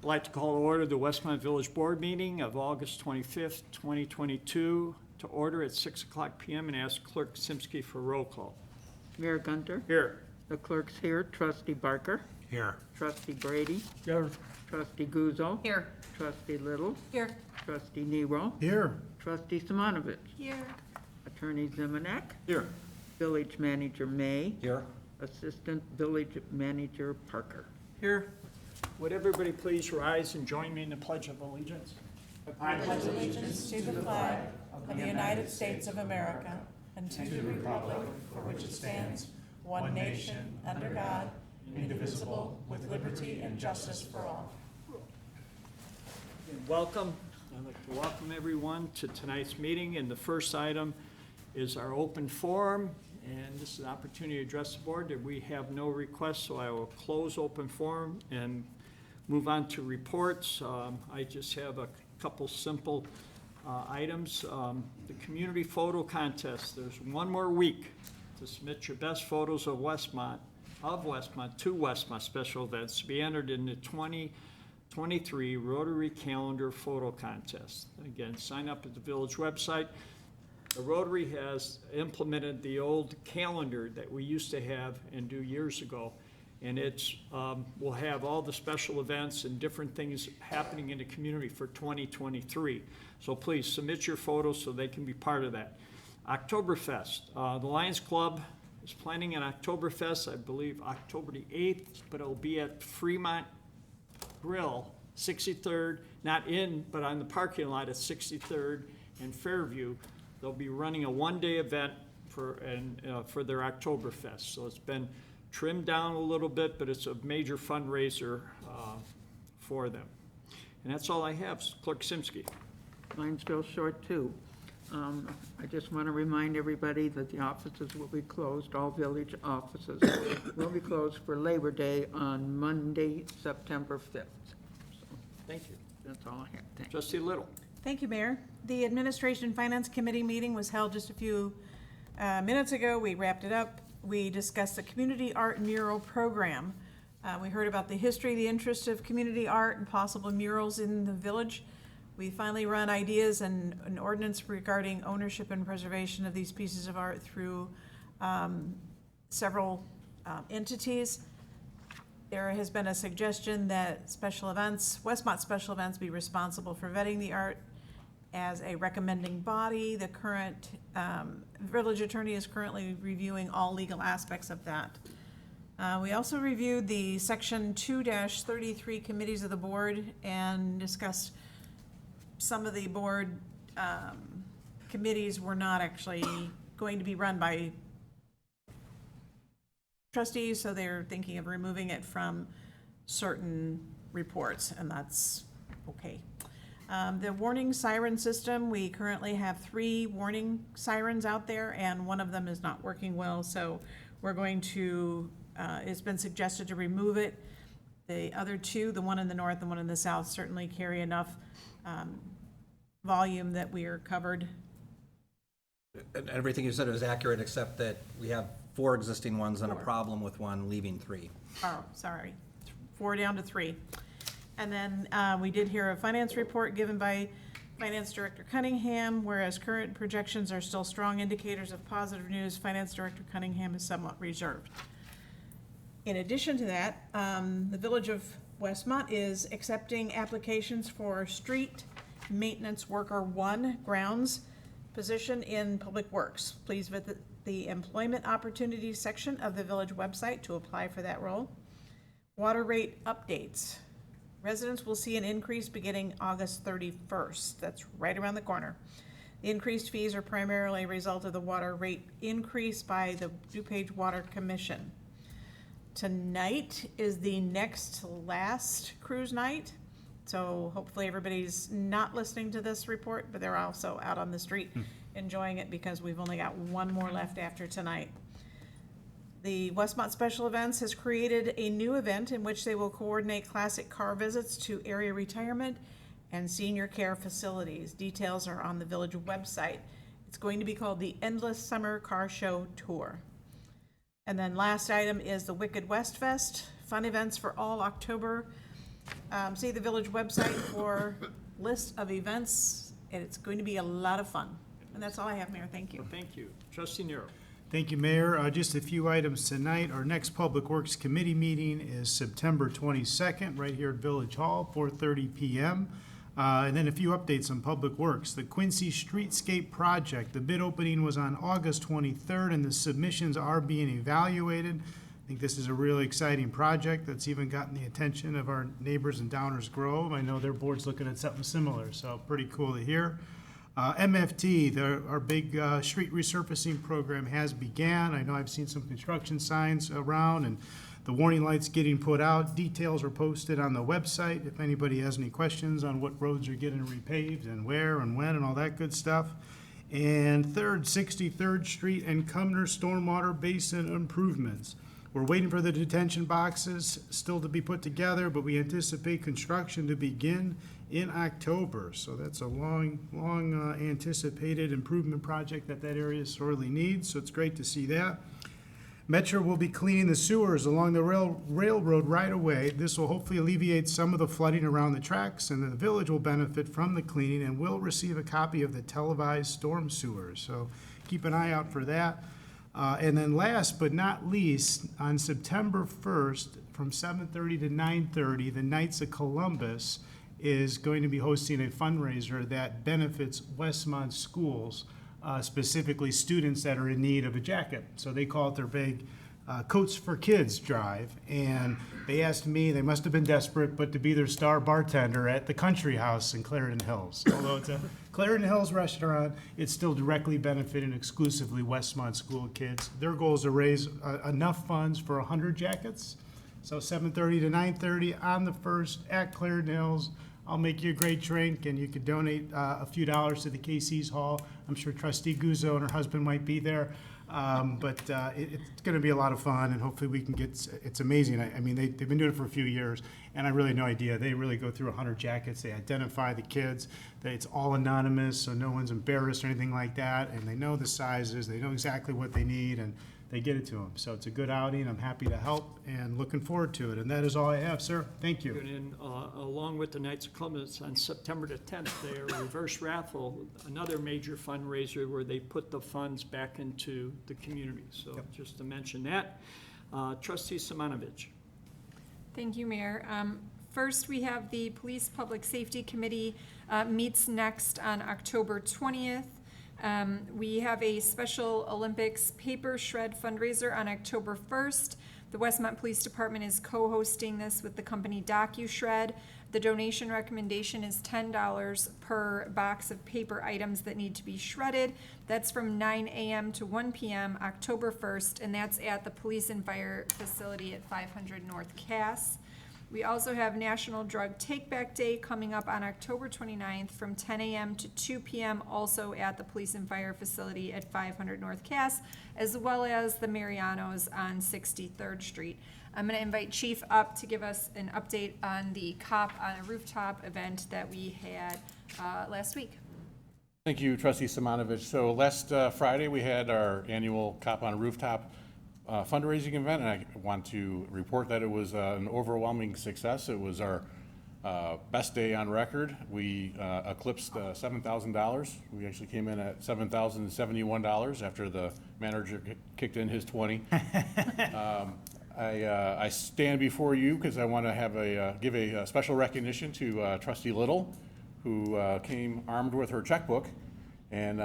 I'd like to call to order the Westmont Village Board meeting of August 25th, 2022 to order at 6:00 p.m. and ask Clerk Simsky for roll call. Mayor Gunter. Here. The clerk's here. Trustee Barker. Here. Trustee Brady. Here. Trustee Guzzo. Here. Trustee Little. Here. Trustee Nero. Here. Trustee Simonovich. Here. Attorney Zemanek. Here. Village Manager May. Here. Assistant Village Manager Parker. Here. Would everybody please rise and join me in the Pledge of Allegiance? I pledge allegiance to the flag of the United States of America and to the republic for which it stands, one nation, under God, indivisible, with liberty and justice for all. Welcome. I'd like to welcome everyone to tonight's meeting, and the first item is our open forum, and this is an opportunity to address the board. We have no requests, so I will close open forum and move on to reports. I just have a couple simple items. The community photo contest, there's one more week to submit your best photos of Westmont to Westmont special events to be entered in the 2023 Rotary Calendar Photo Contest. Again, sign up at the village website. The Rotary has implemented the old calendar that we used to have and do years ago, and it's will have all the special events and different things happening in the community for 2023. So please submit your photos so they can be part of that. Oktoberfest, the Lions Club is planning an Oktoberfest, I believe October the 8th, but it'll be at Fremont Grill, 63rd, not in, but on the parking lot at 63rd and Fairview. They'll be running a one-day event for their Oktoberfest. So it's been trimmed down a little bit, but it's a major fundraiser for them. And that's all I have. Clerk Simsky. Mine's real short too. I just want to remind everybody that the offices will be closed, all village offices will be closed for Labor Day on Monday, September 5th. So Thank you. that's all I have. Thanks. Trustee Little. Thank you, Mayor. The Administration Finance Committee meeting was held just a few minutes ago. We wrapped it up. We discussed the Community Art Mural Program. We heard about the history, the interest of community art and possible murals in the village. We finally run ideas and an ordinance regarding ownership and preservation of these pieces of art through several entities. There has been a suggestion that special events, Westmont Special Events, be responsible for vetting the art as a recommending body. The current village attorney is currently reviewing all legal aspects of that. We also reviewed the Section 2-33 committees of the board and discussed some of the board committees were not actually going to be run by trustees, so they're thinking of removing it from certain reports, and that's okay. The warning siren system, we currently have 3 warning sirens out there, and one of them is not working well, so we're going to, it's been suggested to remove it. The other 2, the one in the north and one in the south, certainly carry enough volume that we are covered. And everything you said is accurate, except that we have 4 existing ones and a 4. problem with one, leaving 3. Oh, sorry, 4 down to 3. And then we did hear a finance report given by Finance Director Cunningham. Whereas current projections are still strong indicators of positive news, Finance Director Cunningham is somewhat reserved. In addition to that, the Village of Westmont is accepting applications for street maintenance worker 1 grounds position in Public Works. Please visit the employment opportunities section of the village website to apply for that role. Water rate updates. Residents will see an increase beginning August 31st. That's right around the corner. The increased fees are primarily a result of the water rate increase by the DuPage Water Commission. Tonight is the next to last cruise night. So hopefully everybody's not listening to this report, but they're also out on the street enjoying it because we've only got 1 more left after tonight. The Westmont Special Events has created a new event in which they will coordinate classic car visits to area retirement and senior care facilities. Details are on the village website. It's going to be called the Endless Summer Car Show Tour. And then last item is the Wicked West Fest, fun events for all October. See the village website for list of events, and it's going to be a lot of fun. And that's all I have, Mayor. Thank you. Well, thank you. Trustee Nero. Thank you, Mayor. Just a few items tonight. Our next Public Works Committee meeting is September 22nd, right here at Village Hall, 4:30 PM. And then a few updates on Public Works. The Quincy Streetscape Project, the bid opening was on August 23rd, and the submissions are being evaluated. I think this is a really exciting project that's even gotten the attention of our neighbors in Downers Grove. I know their board's looking at something similar, so pretty cool to hear. MFT, our big street resurfacing program has began. I know I've seen some construction signs around and the warning lights getting put out. Details are posted on the website if anybody has any questions on what roads are getting repaved and where and when and all that good stuff. And third, 63rd Street and Cumner Stormwater Basin improvements. We're waiting for the detention boxes still to be put together, but we anticipate construction to begin in October. So that's a long anticipated improvement project that area sorely needs, so it's great to see that. Metro will be cleaning the sewers along the railroad right away. This will hopefully alleviate some of the flooding around the tracks, and the village will benefit from the cleaning and will receive a copy of the televised storm sewers. So keep an eye out for that. And then last but not least, on September 1st, from 7:30 to 9:30, the Knights of Columbus is going to be hosting a fundraiser that benefits Westmont schools, specifically students that are in need of a jacket. So they call it their big Coats for Kids drive. And they asked me, they must have been desperate, but to be their star bartender at the Country House in Clarendon Hills. Although it's a Clarendon Hills restaurant, it's still directly benefiting exclusively Westmont school kids. Their goal is to raise enough funds for 100 jackets. So 7:30 to 9:30 on the 1st at Clarendon Hills. I'll make you a great drink, and you could donate a few dollars to the KC's Hall. I'm sure Trustee Guzzo and her husband might be there. But it's going to be a lot of fun, and hopefully we can get, it's amazing. I mean, they've been doing it for a few years, and I really had no idea. They really go through 100 jackets. They identify the kids. It's all anonymous, so no one's embarrassed or anything like that, and they know the sizes. They know exactly what they need, and they get it to them. So it's a good outing. I'm happy to help and looking forward to it. And that is all I have, sir. Thank you. And along with the Knights of Columbus, on September the 10th, they are reverse raffle, another major fundraiser where they put the funds back into the community. So just to mention that. Trustee Simonovich. Thank you, Mayor. First, we have the Police Public Safety Committee meets next on October 20th. We have a Special Olympics paper shred fundraiser on October 1st. The Westmont Police Department is co-hosting this with the company DocuShred. The donation recommendation is $10 per box of paper items that need to be shredded. That's from 9 a.m. to 1 p.m. October 1st, and that's at the Police and Fire Facility at 500 North Cass. We also have National Drug Take-Back Day coming up on October 29th from 10 a.m. to 2 p.m. also at the Police and Fire Facility at 500 North Cass, as well as the Marianos on 63rd Street. I'm going to invite Chief up to give us an update on the Cop on a Rooftop event that we had last week. Thank you, Trustee Simonovich. So last Friday, we had our annual Cop on a Rooftop fundraising event, and I want to report that it was an overwhelming success. It was our best day on record. We eclipsed $7,000. We actually came in at $7,071 after the manager kicked in his 20. I stand before you because I want to give a special recognition to Trustee Little, who came armed with her checkbook and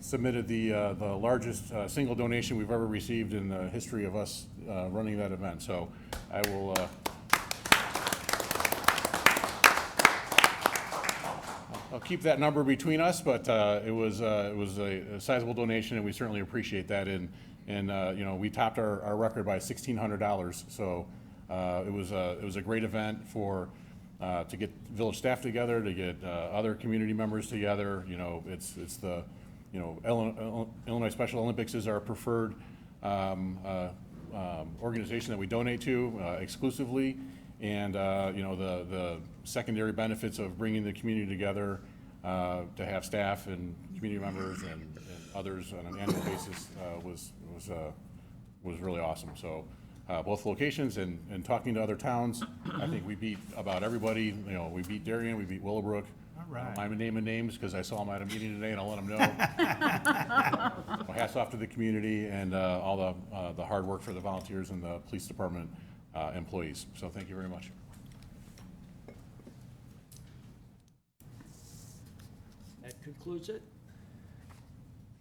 submitted the largest single donation we've ever received in the history of us running that event. So I will I'll keep that number between us, but it was a sizable donation, and we certainly appreciate that. And you know, we topped our record by $1,600. So it was a great event for. To get village staff together, to get other community members together. You know, it's the, you know, Illinois Special Olympics is our preferred organization that we donate to exclusively, and you know, the secondary benefits of bringing the community together to have staff and community members and others on an annual basis was really awesome. So both locations and talking to other towns. I think we beat about everybody. You know, we beat Darien, we beat Willowbrook. right. I'm naming names because I saw them at a meeting today and I'll let them know. Well, hats off to the community and all the hard work for the volunteers and the police department employees. So thank you very much. That concludes it?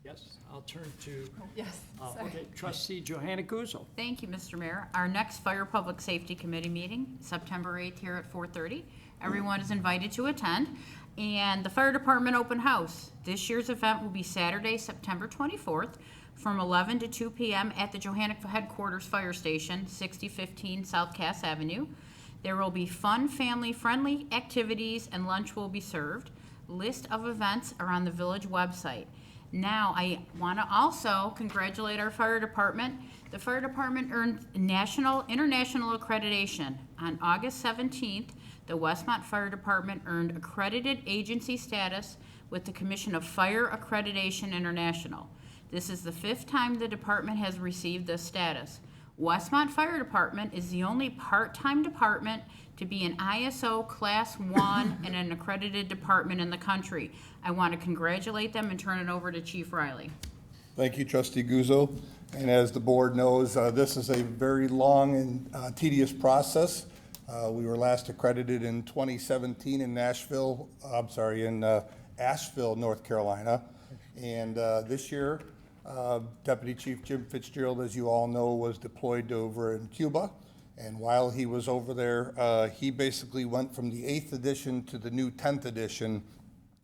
Yes, I'll turn to, Yes, sorry. okay, trustee Johanna Guzzo. Thank you, Mr. Mayor. Our next Fire Public Safety Committee meeting, September 8th here at 4:30. Everyone is invited to attend. And the Fire Department Open House. This year's event will be Saturday, September 24th, from 11 to 2 p.m. at the Johannic Headquarters Fire Station, 6015 South Cass Avenue. There will be fun, family-friendly activities, and lunch will be served. List of events are on the village website. Now, I want to also congratulate our fire department. The fire department earned international accreditation. On August 17th, the Westmont Fire Department earned accredited agency status with the Commission of Fire Accreditation International. This is the 5th time the department has received this status. Westmont Fire Department is the only part-time department to be an ISO Class 1 and an accredited department in the country. I want to congratulate them and turn it over to Chief Riley. Thank you, Trustee Guzzo. And as the board knows, this is a very long and tedious process. We were last accredited in 2017 in Asheville, North Carolina. And this year, Deputy Chief Jim Fitzgerald, as you all know, was deployed over in Cuba. And while he was over there, he basically went from the 8th edition to the new 10th edition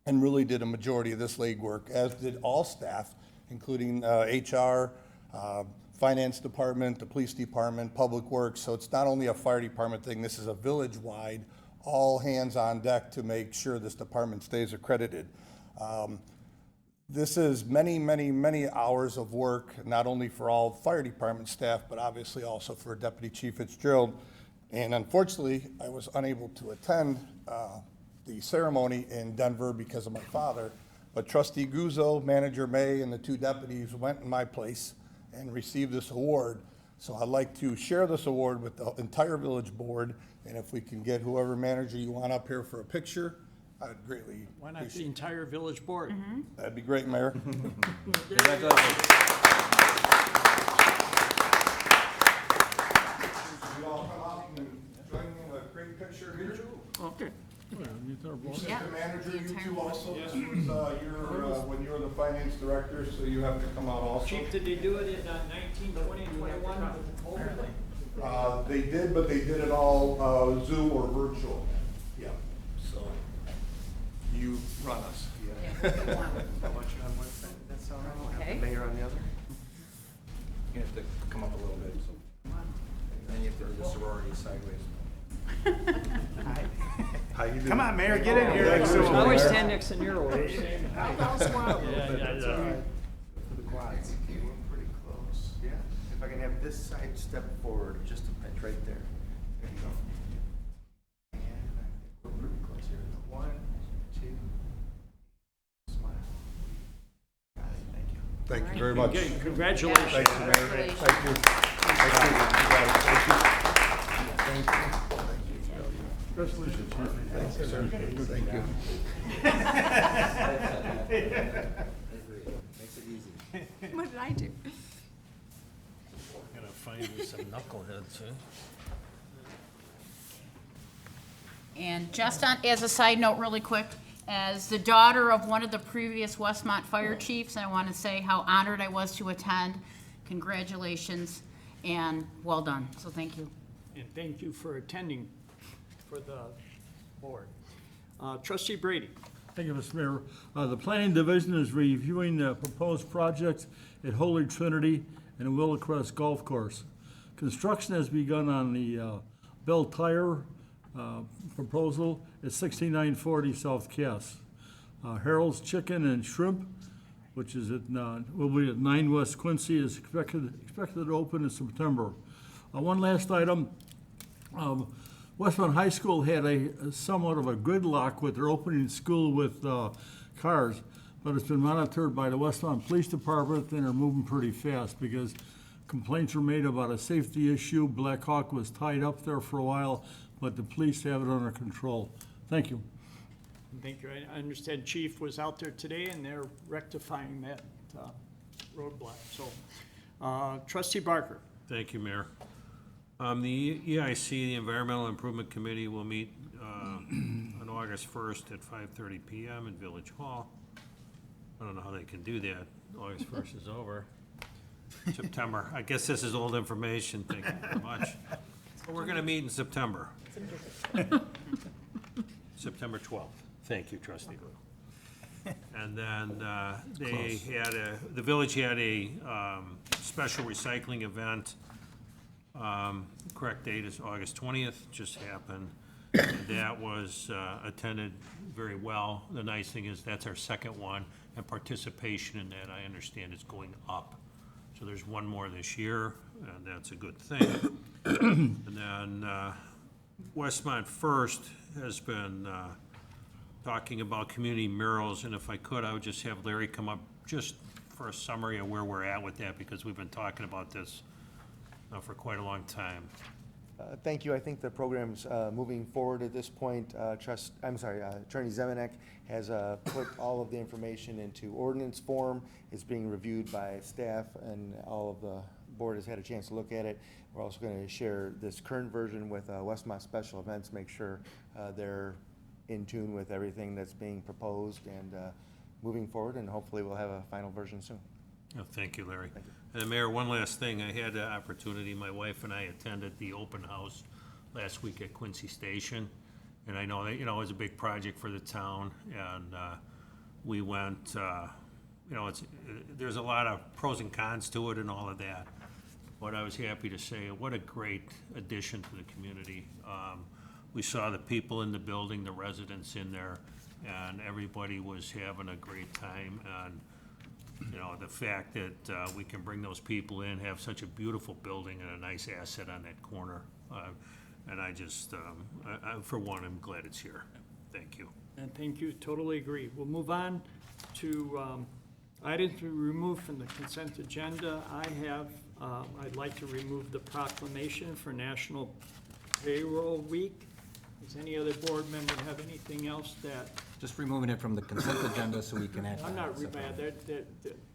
and really did a majority of this legwork, as did all staff, including HR, Finance Department, the Police Department, Public Works. So it's not only a fire department thing, this is a village-wide, all hands on deck to make sure this department stays accredited. This is many, many, many hours of work, not only for all fire department staff, but obviously also for Deputy Chief Fitzgerald. And unfortunately, I was unable to attend the ceremony in Denver because of my father. But Trustee Guzzo, Manager May, and the 2 deputies went in my place and received this award. So I'd like to share this award with the entire village board. And if we can get whoever manager you want up here for a picture, I'd greatly Why not the appreciate it. entire village board? That'd be great, Mayor. Congratulations. You all come out and join me in a great picture here. Okay. Yeah, Mr. Manager, the you entire two also, this was when you were the finance director, so you have to come out also. Chief, did they do it in 19, 20, 21? They did, but they did it all Zoom or virtual. Yeah, so you run us. Yeah. I want you on one side, that's all right. Okay. Have the mayor on the other. You have to come up a little bit, so. And then you have to do the sorority sideways. How you doing? Come on, Mayor, get in here. Thanks, So- I always stand next to Nero. For the quads. We're pretty close, yeah. If I can have this side step forward, just a bit, right there. There you go. And we're pretty close here. 1, 2. Smile. Got it, thank you. Thank you very much. Okay, congratulations. Thank you, Mayor. Congratulations. Thank you. Thank you. Thank you. Thank you. Thank you, sir. Thank you. Makes it easy. What did I do? Gonna find me some knuckleheads, huh? And just on, as a side note really quick, as the daughter of one of the previous Westmont fire chiefs, I want to say how honored I was to attend. Congratulations and well done. So thank you. And thank you for attending for the board. Trustee Brady. Thank you, Mr. Mayor. The Planning Division is reviewing the proposed project at Holy Trinity and Willowcrest Golf Course. Construction has begun on the Bell Tire proposal at 6940 South Cass. Harold's Chicken and Shrimp, which is will be at 9 West Quincy, is expected to open in September. One last item. Westmont High School had a somewhat of a gridlock with their opening school with cars, but it's been monitored by the Westmont Police Department and are moving pretty fast because Complaints were made about a safety issue. Black Hawk was tied up there for a while, but the police have it under control. Thank you. Thank you. I understand Chief was out there today and they're rectifying that roadblock. So, Trustee Barker. Thank you, Mayor. The EIC, the Environmental Improvement Committee, will meet on August 1st at 5:30 PM in Village Hall. I don't know how they can do that. August 1st is over. September, I guess this is old information, thank you very much. But we're gonna meet in September. September 12th. Thank you, trustee. And then the village had a special recycling event. Correct date is August 20th, just happened. And that was attended very well. The nice thing is that's our second one, and participation in that, I understand, is going up. So there's one more this year, and that's a good thing. And then Westmont First has been talking about community murals, and if I could, I would just have Larry come up just for a summary of where we're at with that, because we've been talking about this for quite a long time. Thank you. I think the program's moving forward at this point. Attorney Zemanek has put all of the information into ordinance form. It's being reviewed by staff, and all of the board has had a chance to look at it. We're also going to share this current version with Westmont Special Events, make sure they're in tune with everything that's being proposed and moving forward, and hopefully we'll have a final version soon. Oh, thank you, Larry. And Mayor, one last thing, I had the opportunity, my wife and I attended the open house last week at Quincy Station, and I know that, it was a big project for the town, and we went, there's a lot of pros and cons to it and all of that, but I was happy to say, what a great addition to the community. We saw the people in the building, the residents in there, and everybody was having a great time, and the fact that we can bring those people in, have such a beautiful building and a nice asset on that corner. And I just, for one, I'm glad it's here. Thank you. And thank you, totally agree. We'll move on to items to be removed from the consent agenda. I'd like to remove the proclamation for National Payroll Week. Does any other board member have anything else that? Just removing it from the consent agenda so we can add. I'm not bad.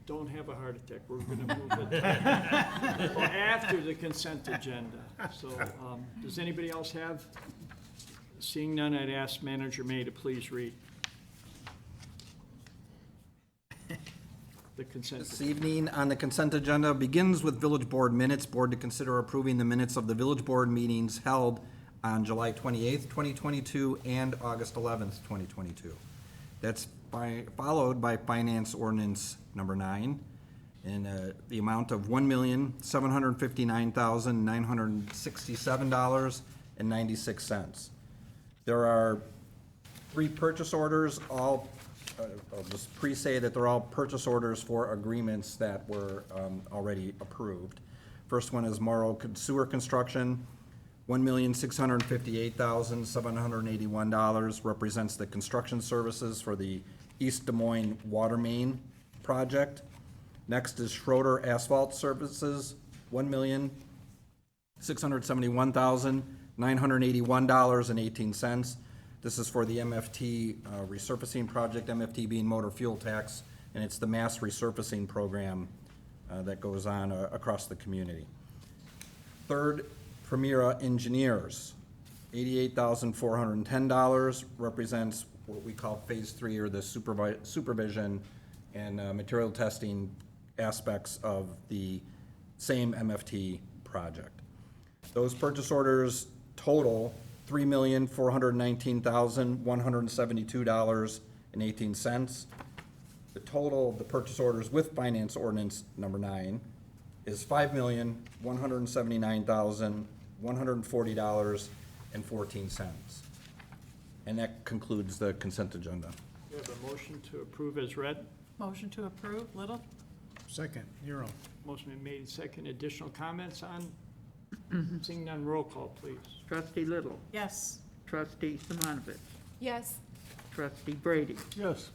Don't have a heart attack. We're gonna move it after the consent agenda. So, does anybody else have? Seeing none, I'd ask Manager May to please read the consent. This evening on the consent agenda begins with village board minutes. Board to consider approving the minutes of the village board meetings held on July 28th, 2022 and August 11th, 2022. That's followed by Finance Ordinance number 9 in the amount of $1,759,967.96. There are 3 purchase orders, all, I'll just pre-say that they're all purchase orders for agreements that were already approved. First one is Morrow Sewer Construction. $1,658,781 represents the construction services for the East Des Moines Water Main project. Next is Schroeder Asphalt Services, $1,671,981.18. This is for the MFT resurfacing project, MFT being motor fuel tax, and it's the mass resurfacing program that goes on across the community. Third, Premier Engineers, $88,410, represents what we call Phase 3, or the supervision and material testing aspects of the same MFT project. Those purchase orders total $3,419,172.18. The total of the purchase orders with Finance Ordinance number 9 is $5,179,140.14. And that concludes the consent agenda. We have a motion to approve as read. Motion to approve, Little? Second, Euro. Motion been made second. Additional comments on? Seeing none, roll call, please. Trustee Little. Yes. Trustee Simonovich. Yes. Trustee Brady. Yes.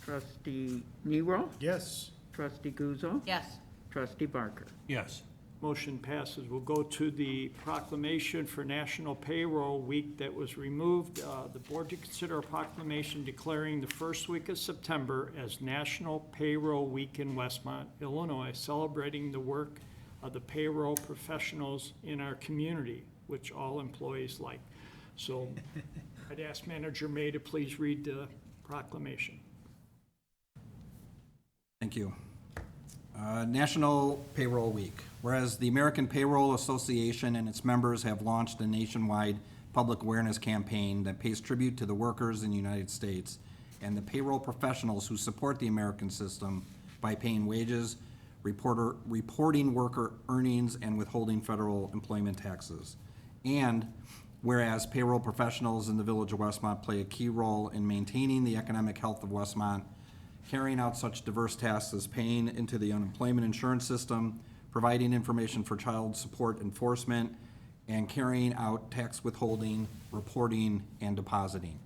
Trustee Nero. Yes. Trustee Guzzo. Yes. Trustee Barker. Yes. Motion passes. We'll go to the proclamation for National Payroll Week that was removed. The board to consider a proclamation declaring the first week of September as National Payroll Week in Westmont, Illinois, celebrating the work of the payroll professionals in our community, which all employees like. So I'd ask Manager May to please read the proclamation. Thank you. National Payroll Week. Whereas the American Payroll Association and its members have launched a nationwide public awareness campaign that pays tribute to the workers in the United States and the payroll professionals who support the American system by paying wages, reporting worker earnings, and withholding federal employment taxes. And whereas payroll professionals in the Village of Westmont play a key role in maintaining the economic health of Westmont, carrying out such diverse tasks as paying into the unemployment insurance system, providing information for child support enforcement, and carrying out tax withholding, reporting, and depositing.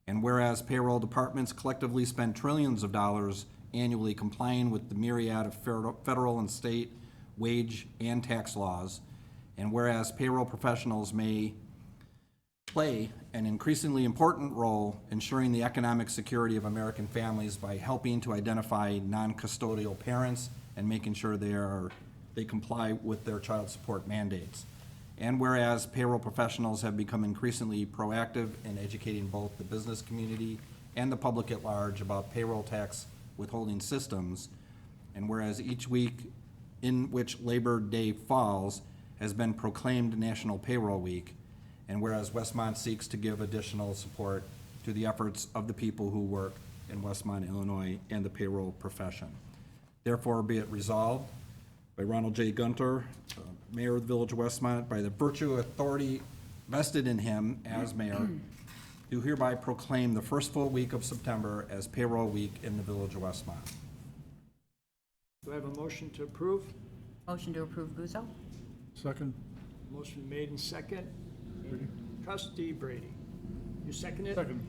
And whereas payroll departments collectively spend trillions of dollars annually complying with the myriad of federal and state wage and tax laws, and whereas payroll professionals may play an increasingly important role ensuring the economic security of American families by helping to identify non-custodial parents and making sure they comply with their child support mandates. And whereas payroll professionals have become increasingly proactive in educating both the business community and the public at large about payroll tax withholding systems, and whereas each week in which Labor Day falls has been proclaimed National Payroll Week, and whereas Westmont seeks to give additional support to the efforts of the people who work in Westmont, Illinois, and the payroll profession. Therefore, be it resolved by Ronald J. Gunter, Mayor of the Village of Westmont, by the virtue of authority vested in him as mayor, do hereby proclaim the first full week of September as Payroll Week in the Village of Westmont. Do I have a motion to approve? Motion to approve Guzzo? Second. Motion made and second. Trustee Brady, you second it? Second.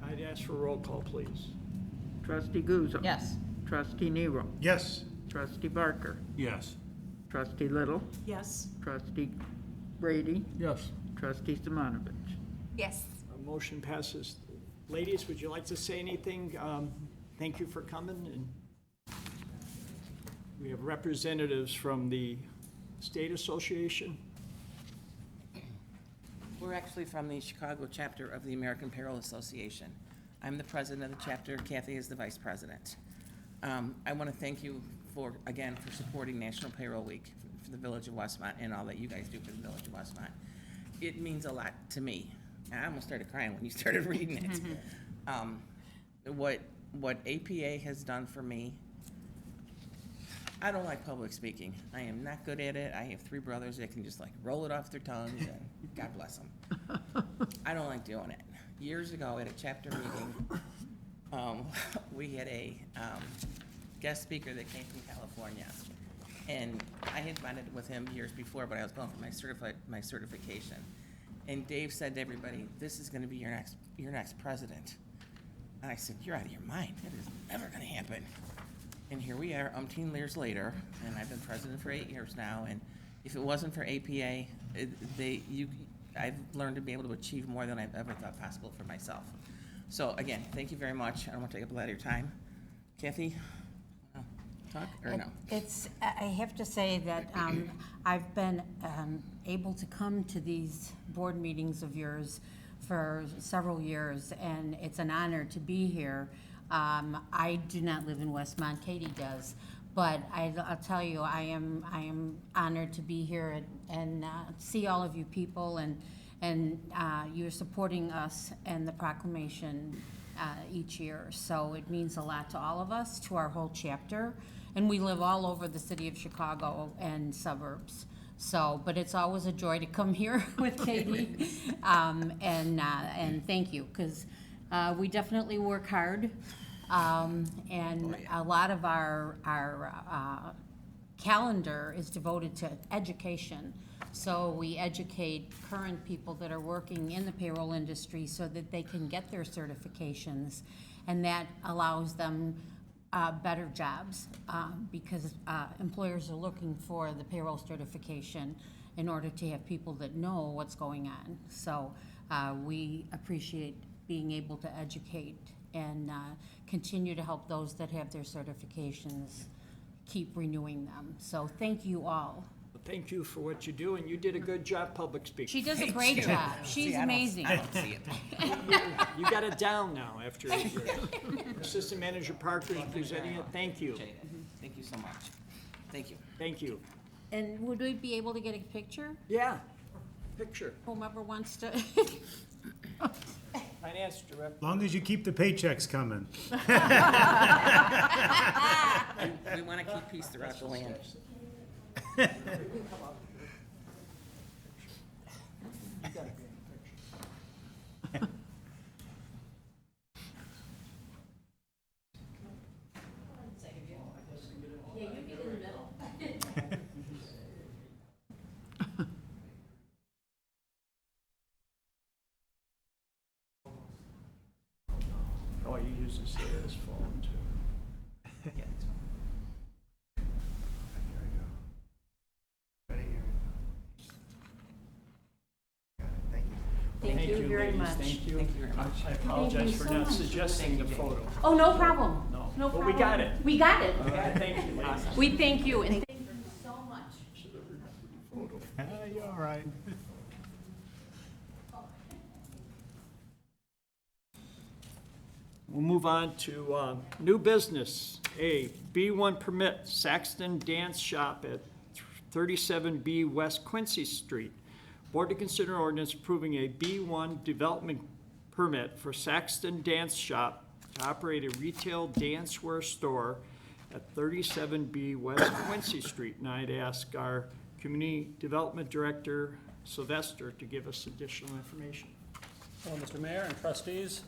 I'd ask for a roll call, please. Trustee Guzzo. Yes. Trustee Nero. Yes. Trustee Barker. Yes. Trustee Little. Yes. Trustee Brady. Yes. Trustee Simonovich. Yes. Motion passes. Ladies, would you like to say anything? Thank you for coming. And we have representatives from the State Association. We're actually from the Chicago chapter of the American Payroll Association. I'm the president of the chapter, Kathy is the vice president. I want to thank you again for supporting National Payroll Week for the Village of Westmont and all that you guys do for the Village of Westmont. It means a lot to me. And I almost started crying when you started reading it. What APA has done for me, I don't like public speaking. I am not good at it. I have 3 brothers that can just like roll it off their tongues, and God bless them. I don't like doing it. Years ago at a chapter meeting, we had a guest speaker that came from California, and I had met with him years before, but I was going for my certification. And Dave said to everybody, "This is going to be your next president." And I said, "You're out of your mind. It is never going to happen." And here we are, umpteen years later, and I've been president for 8 years now. And if it wasn't for APA, I've learned to be able to achieve more than I've ever thought possible for myself. So again, thank you very much. I don't want to take up a lot of your time. Kathy, talk or no? I have to say that I've been able to come to these board meetings of yours for several years, and it's an honor to be here. I do not live in Westmont, Katie does, but I'll tell you, I am honored to be here and see all of you people, and you're supporting us and the proclamation each year. So it means a lot to all of us, to our whole chapter, and we live all over the city of Chicago and suburbs. So, but it's always a joy to come here with Katie, and thank you, because we definitely work hard, and a lot of our calendar is devoted to education. So we educate current people that are working in the payroll industry so that they can get their certifications, and that allows them better jobs, because employers are looking for the payroll certification in order to have people that know what's going on. So we appreciate being able to educate and continue to help those that have their certifications keep renewing them. So thank you all. Thank you for what you do, and you did a good job public speaking. She does a great job. She's amazing. I don't see it. You got it down now after a year. Assistant Manager Parker is presenting it. Thank you. Thank you so much. Thank you. Thank you. And would we be able to get a picture? Yeah, picture. Whomever wants to. Finance Director. As long as you keep the paychecks coming. We want to keep peace throughout the land. Oh, you use this as phone too. Yeah, it's fine. Here I go. Ready, here we go. Got it, thank you. Thank you very ladies. much. Thank you. Thank you very much. I apologize for so not much. suggesting the photo. Oh, no problem. No, No but problem. we got it. We got it. Thank you, ladies. We thank you, and thank you so much. You're all right. We'll move on to new business. A B1 permit, Saxton Dance Shop at 37B West Quincy Street. Board to consider ordinance approving a B1 development permit for Saxton Dance Shop to operate a retail dancewear store at 37B West Quincy Street. And I'd ask our Community Development Director, Sylvester, to give us additional information. Well, Mr. Mayor and trustees,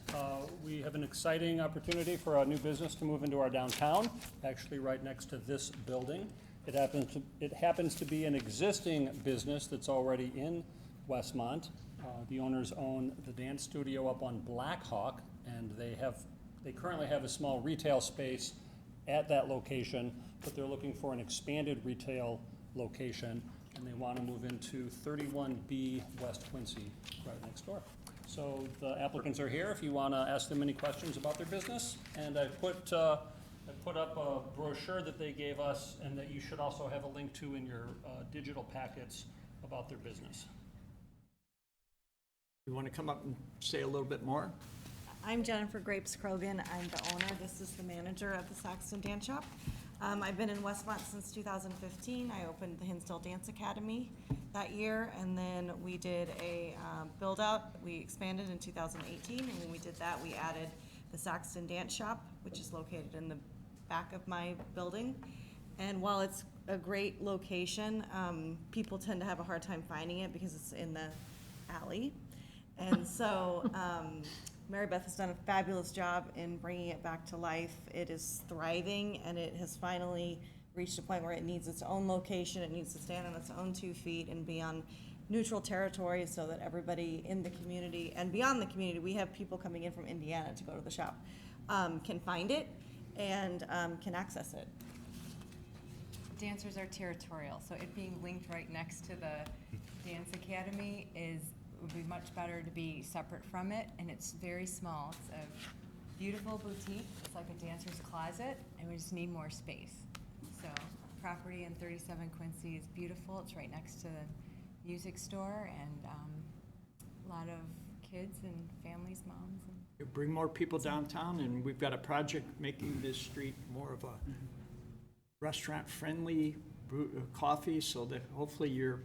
we have an exciting opportunity for a new business to move into our downtown, actually right next to this building. It happens to be an existing business that's already in Westmont. The owners own the dance studio up on Black Hawk, and they currently have a small retail space at that location, but they're looking for an expanded retail location, and they want to move into 31B West Quincy, right next door. So the applicants are here if you want to ask them any questions about their business. And I put up a brochure that they gave us and that you should also have a link to in your digital packets about their business. You want to come up and say a little bit more? I'm Jennifer Grapes Krogan. I'm the owner. This is the manager of the Saxton Dance Shop. I've been in Westmont since 2015. I opened the Hinsdale Dance Academy that year, and then we did a build-out. We expanded in 2018, and when we did that, we added the Saxton Dance Shop, which is located in the back of my building. And while it's a great location, people tend to have a hard time finding it because it's in the alley. And so Mary Beth has done a fabulous job in bringing it back to life. It is thriving, and it has finally reached a point where it needs its own location. It needs to stand on its own 2 feet and be on neutral territory so that everybody in the community and beyond the community, we have people coming in from Indiana to go to the shop, can find it and can access it. Dancers are territorial, so it being linked right next to the Dance Academy would be much better to be separate from it, and it's very small. It's a beautiful boutique. It's like a dancer's closet, and we just need more space. So property in 37 Quincy is beautiful. It's right next to the music store, and a lot of kids and families, moms. And You bring more people downtown, and we've got a project making this street more of a restaurant-friendly coffee, so that hopefully your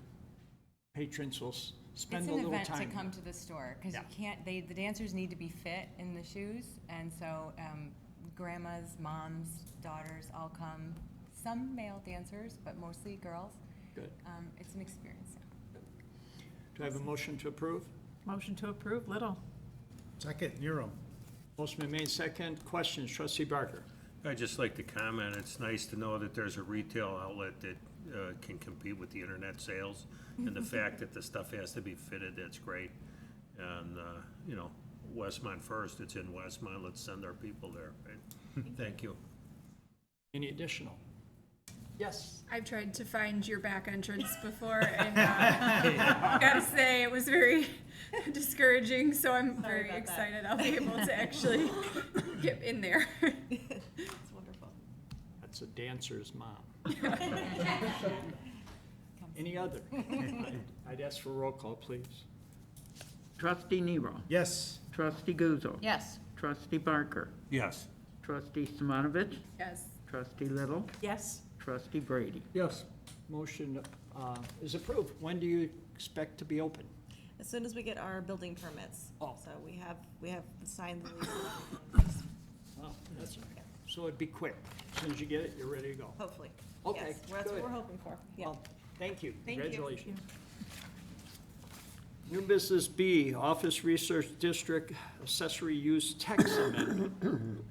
patrons will spend a little time. It's an event to come to the store, because you can't, the dancers need to be fit in the shoes, and so grandmas, moms, daughters all come. Some male dancers, but mostly girls. Good. It's an experience. Do I have a motion to approve? Motion to approve, Little. Second, Nero. Motion been made second. Questions, trustee Barker? I'd just like to comment, it's nice to know that there's a retail outlet that can compete with the internet sales. And the fact that the stuff has to be fitted, that's great. And, you know, Westmont first, it's in Westmont, let's send our people there, right? Thank you. Any additional? Yes. I've tried to find your back entrance before, and gotta say, it was very discouraging, so I'm very about that. excited I'll be able to actually get in there. It's wonderful. That's a dancer's mom. Any other? I'd ask for a roll call, please. Trustee Nero. Yes. Trustee Guzzo. Yes. Trustee Barker. Yes. Trustee Simonovich. Yes. Trustee Little. Yes. Trustee Brady. Yes. Motion is approved. When do you expect to be open? As soon as we get our building permits. Oh. So we have signed the lease and everything. Well, that's, so it'd be quick. As soon as you get it, you're ready to go. Hopefully. Okay, Yes, that's what good. we're hoping for. Yeah. Well, thank you. Thank you. Congratulations. New business B, Office Research District Accessory Use Text Amendment.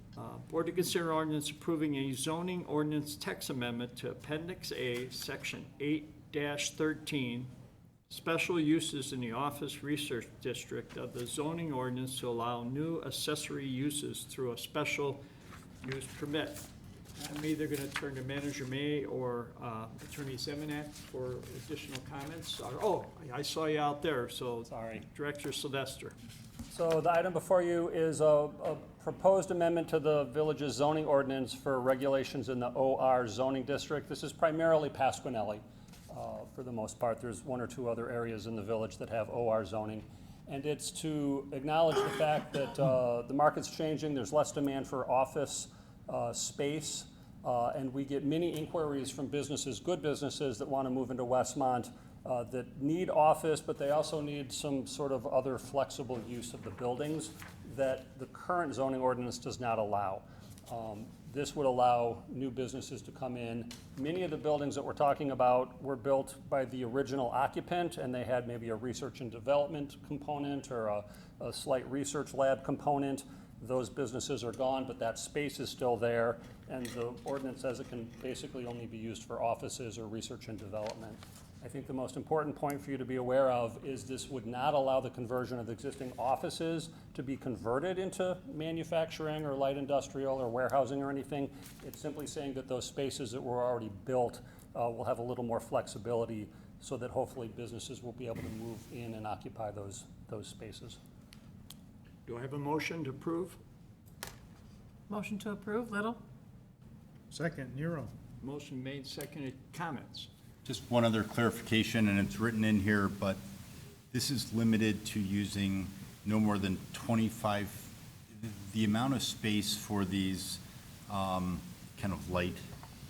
Board to consider ordinance approving a zoning ordinance text amendment to Appendix A, Section 8-13, special uses in the Office Research District of the zoning ordinance to allow new accessory uses through a special use permit. I'm either going to turn to Manager May or Attorney Zemanek for additional comments. Oh, I saw you out there, so. Sorry. Director Sylvester. So the item before you is a proposed amendment to the village's zoning ordinance for regulations in the OR zoning district. This is primarily Pasquinelli, for the most part. There's one or two other areas in the village that have OR zoning. And it's to acknowledge the fact that the market's changing, there's less demand for office space, and we get many inquiries from businesses, good businesses that want to move into Westmont that need office, but they also need some sort of other flexible use of the buildings that the current zoning ordinance does not allow. This would allow new businesses to come in. Many of the buildings that we're talking about were built by the original occupant, and they had maybe a research and development component or a slight research lab component. Those businesses are gone, but that space is still there, and the ordinance says it can basically only be used for offices or research and development. I think the most important point for you to be aware of is this would not allow the conversion of existing offices to be converted into manufacturing or light industrial or warehousing or anything. It's simply saying that those spaces that were already built will have a little more flexibility so that hopefully businesses will be able to move in and occupy those spaces. Do I have a motion to approve? Motion to approve, Little? Second, Nero. Motion made, seconded. Comments? Just one other clarification, and it's written in here, but this is limited to using no more than 25, the amount of space for these kind of light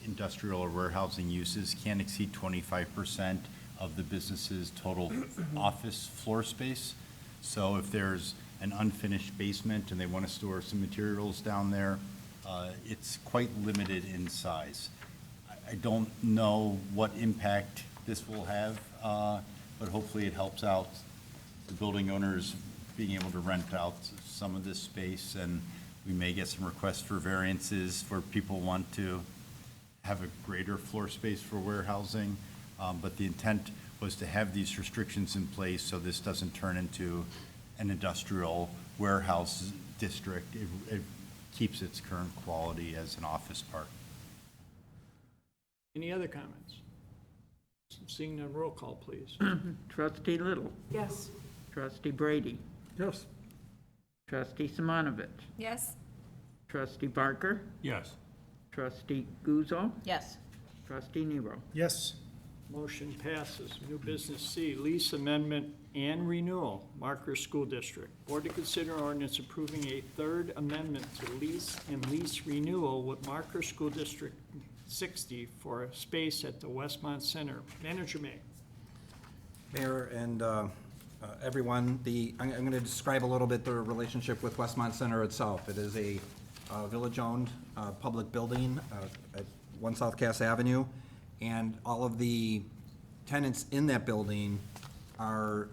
industrial or warehousing uses can't exceed 25% of the business's total office floor space. So if there's an unfinished basement and they want to store some materials down there, it's quite limited in size. I don't know what impact this will have, but hopefully it helps out the building owners being able to rent out some of this space, and we may get some requests for variances where people want to have a greater floor space for warehousing, but the intent was to have these restrictions in place so this doesn't turn into an industrial warehouse district. It keeps its current quality as an office park. Any other comments? Seeing none, roll call, please. Trustee Little. Yes. Trustee Brady. Yes. Trustee Simonovich. Yes. Trustee Barker. Yes. Trustee Guzzo. Yes. Trustee Nero. Yes. Motion passes. New business C, lease amendment and renewal, Marker School District. Board to consider ordinance approving a third amendment to lease and lease renewal with Marker School District 60 for a space at the Westmont Center. Manager May. Mayor and everyone, I'm going to describe a little bit the relationship with Westmont Center itself. It is a village-owned public building at 1 South Cass Avenue, and all of the tenants in that building are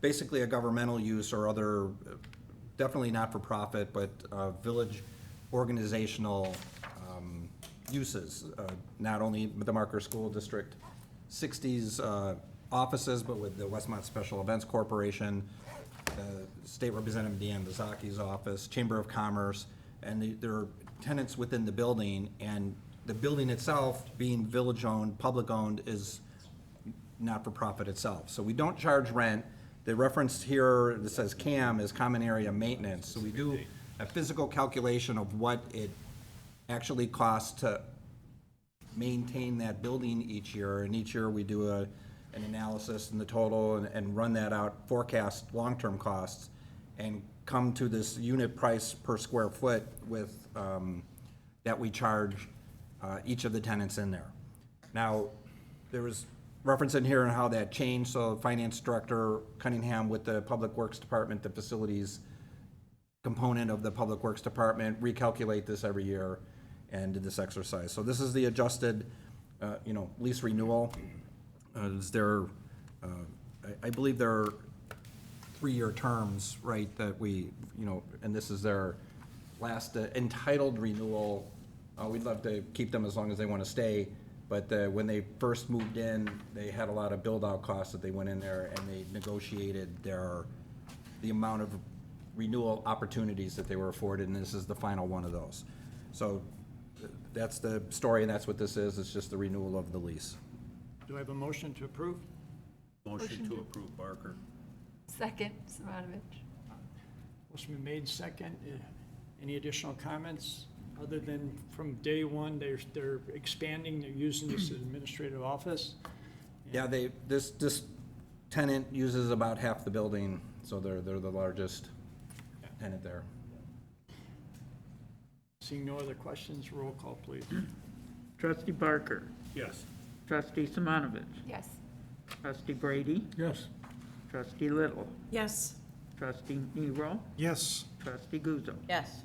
basically a governmental use or other, definitely not-for-profit, but village organizational uses, not only with the Marker School District 60's offices, but with the Westmont Special Events Corporation, State Representative Deanne Bazaki's office, Chamber of Commerce, and they're tenants within the building, and the building itself, being village-owned, public-owned, is not-for-profit itself. So we don't charge rent. The reference here that says CAM is common area maintenance. So we do a physical calculation of what it actually costs to maintain that building each year. And each year we do an analysis in the total and run that out, forecast long-term costs, and come to this unit price per square foot with, that we charge each of the tenants in there. Now, there was reference in here on how that changed, so Finance Director Cunningham with the Public Works Department, the facilities component of the Public Works Department, recalculate this every year and did this exercise. So this is the adjusted, lease renewal. Is there, I believe there are 3-year terms, right, that we, and this is their last entitled renewal. We'd love to keep them as long as they want to stay, but when they first moved in, they had a lot of build-out costs that they went in there, and they negotiated the amount of renewal opportunities that they were afforded, and this is the final one of those. So that's the story, and that's what this is. It's just the renewal of the lease. Do I have a motion to approve? Motion to approve, Barker. Second, Simonovich. Motion been made second. Any additional comments? Other than from day one, they're expanding, they're using this administrative office? Yeah, this tenant uses about half the building, so they're the largest tenant there. Seeing no other questions, roll call, please. Trustee Barker. Yes. Trustee Simonovich. Yes. Trustee Brady. Yes. Trustee Little. Yes. Trustee Nero. Yes. Trustee Guzzo. Yes.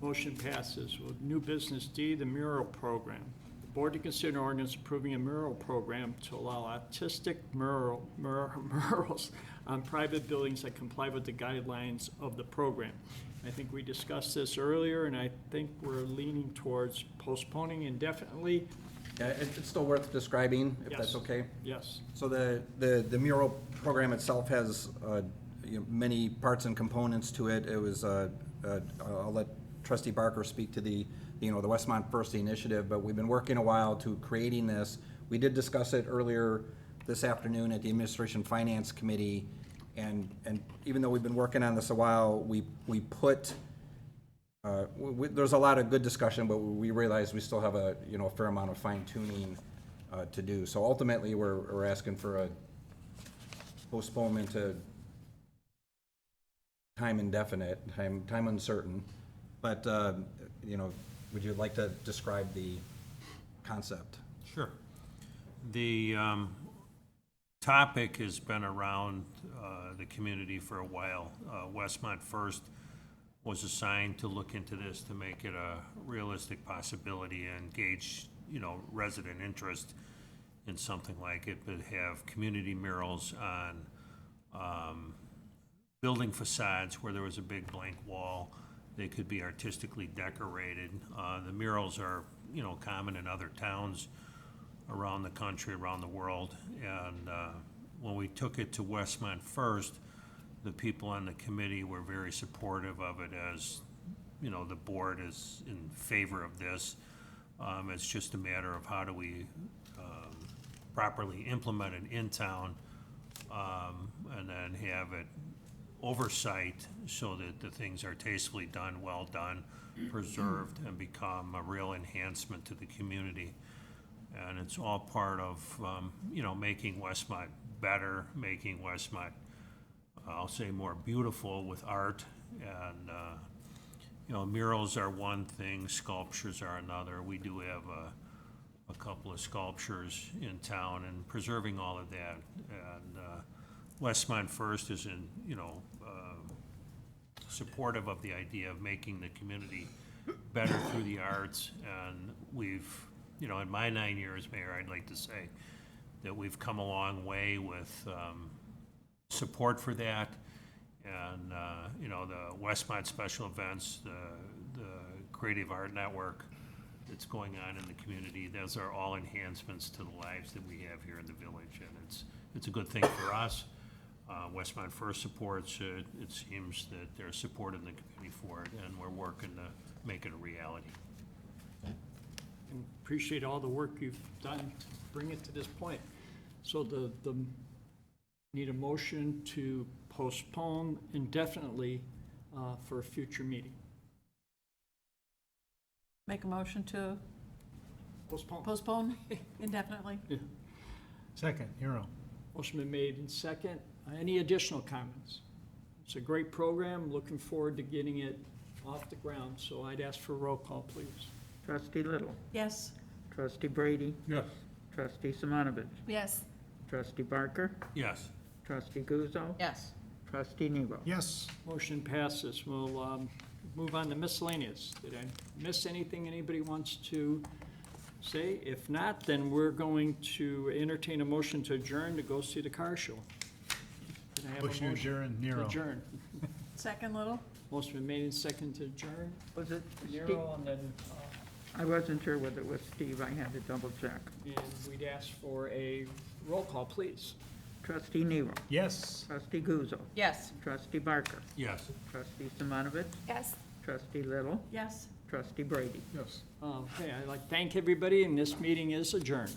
Motion passes. With new business D, the mural program. The board to consider an ordinance approving a mural program to allow artistic murals on private buildings that comply with the guidelines of the program. I think we discussed this earlier, and I think we're leaning towards postponing indefinitely. Yeah, it's still worth describing, if that's Yes. okay. Yes. So the mural program itself has many parts and components to it. It was, I'll let Trustee Barker speak to the Westmont First initiative, but we've been working a while to creating this. We did discuss it earlier this afternoon at the Administration Finance Committee, and even though we've been working on this a while, we put, there's a lot of good discussion, but we realize we still have a fair amount of fine tuning to do. So ultimately, we're asking for a postponement to time indefinite, time uncertain. But, would you like to describe the concept? Sure. The topic has been around the community for a while. Westmont First was assigned to look into this to make it a realistic possibility and gauge, resident interest in something like it, but have community murals on building facades where there was a big blank wall. They could be artistically decorated. The murals are, common in other towns around the country, around the world. And when we took it to Westmont First, the people on the committee were very supportive of it, as, the board is in favor of this. It's just a matter of how do we properly implement it in town, and then have it oversight so that the things are tastefully done, well done, preserved, and become a real enhancement to the community. And it's all part of, making Westmont better, making Westmont, I'll say, more beautiful with art. And, murals are one thing, sculptures are another. We do have a couple of sculptures in town, and preserving all of that. And Westmont First is in, supportive of the idea of making the community better through the arts. And we've, in my 9 years, Mayor, I'd like to say that we've come a long way with support for that. And, the Westmont Special Events, the Creative Art Network that's going on in the community, those are all enhancements to the lives that we have here in the village. And it's a good thing for us. Westmont First supports it. It seems that they're supporting the committee for it, and we're working to make it a reality. And appreciate all the work you've done to bring it to this point. So need a motion to postpone indefinitely for a future meeting. Make a motion to postpone indefinitely. Second, Hero. Motion been made in second. Any additional comments? It's a great program. Looking forward to getting it off the ground. So I'd ask for a roll call, please. Trustee Little. Yes. Trustee Brady. Yes. Trustee Simonovich. Yes. Trustee Barker. Yes. Trustee Guzzo. Yes. Trustee Nero. Yes. Motion passes. We'll move on to miscellaneous. Did I miss anything anybody wants to say? If not, then we're going to entertain a motion to adjourn to go see the car show. Can I have a Motion to adjourn, To Nero. adjourn. Second, Little? Motion been made in second to adjourn. Was it Steve? Nero, and then, I wasn't sure whether it was Steve. I had to double check. and we'd ask for a roll call, please. Trustee Nero. Yes. Trustee Guzzo. Yes. Trustee Barker. Yes. Trustee Simonovich. Yes. Trustee Little. Yes. Trustee Brady. Yes. Okay, I'd like to thank everybody, and this meeting is adjourned.